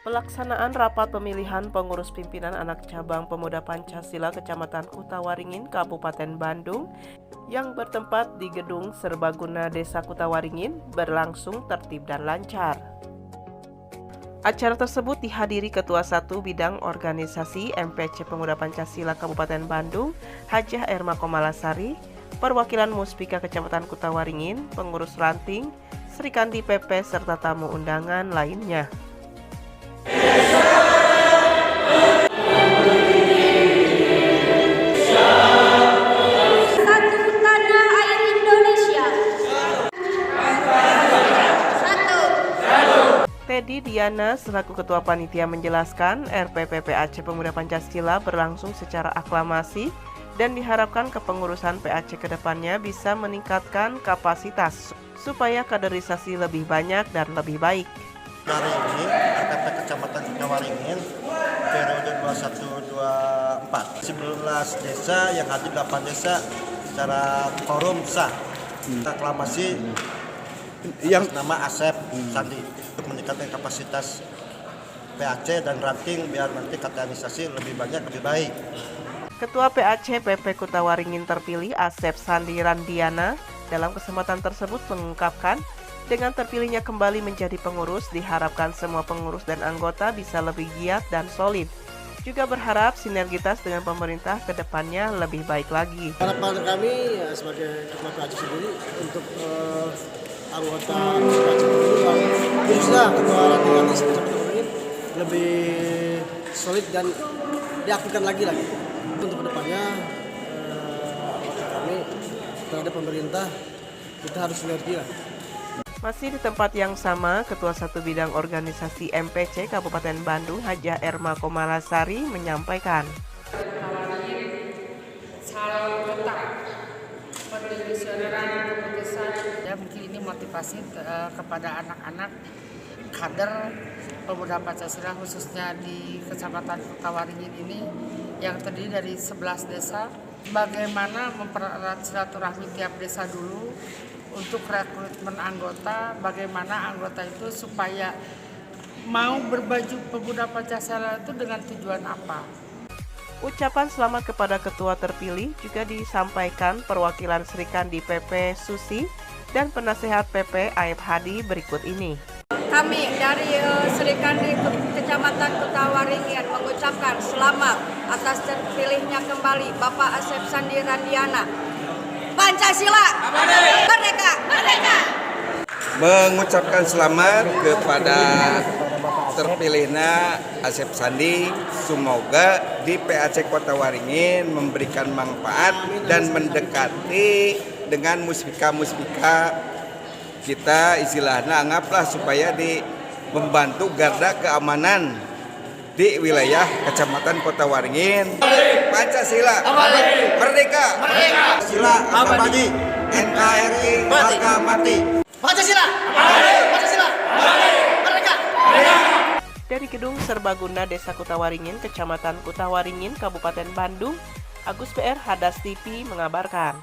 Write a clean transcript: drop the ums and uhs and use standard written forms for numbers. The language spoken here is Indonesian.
Pelaksanaan rapat pemilihan pengurus pimpinan anak cabang Pemuda Pancasila Kecamatan Kutawaringin, Kabupaten Bandung yang bertempat di Gedung Serbaguna Desa Kutawaringin berlangsung tertib dan lancar. Acara tersebut dihadiri Ketua 1 Bidang Organisasi MPC Pemuda Pancasila Kabupaten Bandung, Hajah Erma Komalasari, perwakilan Muspika Kecamatan Kutawaringin, pengurus ranting, Serikandi PP, serta tamu undangan lainnya. Teddy Diana selaku Ketua Panitia menjelaskan RPP PAC Pemuda Pancasila berlangsung secara aklamasi dan diharapkan kepengurusan PAC ke depannya bisa meningkatkan kapasitas supaya kaderisasi lebih banyak dan lebih baik. Hari ini RPP Kecamatan Kutawaringin periode 21-24 11 desa yang hadir 8 desa secara quorum sah. Aklamasi yang nama Asep Sandi untuk meningkatkan kapasitas PAC dan ranting biar nanti kaderisasi lebih banyak lebih baik. Ketua PAC PP Kutawaringin terpilih Asep Sandi Randiana dalam kesempatan tersebut mengungkapkan dengan terpilihnya kembali menjadi pengurus diharapkan semua pengurus dan anggota bisa lebih giat dan solid. Juga berharap sinergitas dengan pemerintah ke depannya lebih baik lagi. Harapan kami ya, sebagai Ketua PAC sendiri untuk anggota PAC khususnya Ketua Ranting ini lebih solid dan diaktifkan lagi. Untuk kedepannya kami terhadap pemerintah kita harus sinergi lah. Masih di tempat yang sama, Ketua 1 Bidang Organisasi MPC Kabupaten Bandung, Hajah Erma Komalasari menyampaikan. Ya, mungkin ini motivasi kepada anak-anak kader Pemuda Pancasila khususnya di Kecamatan Kutawaringin ini yang terdiri dari 11 desa. Bagaimana mempererat silaturahmi tiap desa dulu untuk rekrutmen anggota, bagaimana anggota itu supaya mau berbaju Pemuda Pancasila itu dengan tujuan apa. Ucapan selamat kepada ketua terpilih juga disampaikan perwakilan Serikandi PP Susi dan penasehat PP Aib Hadi berikut ini. Kami dari Serikandi Kecamatan Kutawaringin mengucapkan selamat atas terpilihnya kembali Bapak Asep Sandi Randiana. Pancasila merdeka, merdeka. Mengucapkan selamat kepada terpilihnya Asep Sandi, semoga di PAC Kutawaringin memberikan manfaat dan mendekati dengan muspika-muspika kita, istilahnya anggaplah supaya membantu garda keamanan di wilayah Kecamatan Kutawaringin. Pancasila merdeka, Pancasila abadi, NKRI harga mati. Pancasila merdeka. Dari Gedung Serbaguna Desa Kutawaringin, Kecamatan Kutawaringin, Kabupaten Bandung, Agus PR Hadas TV mengabarkan.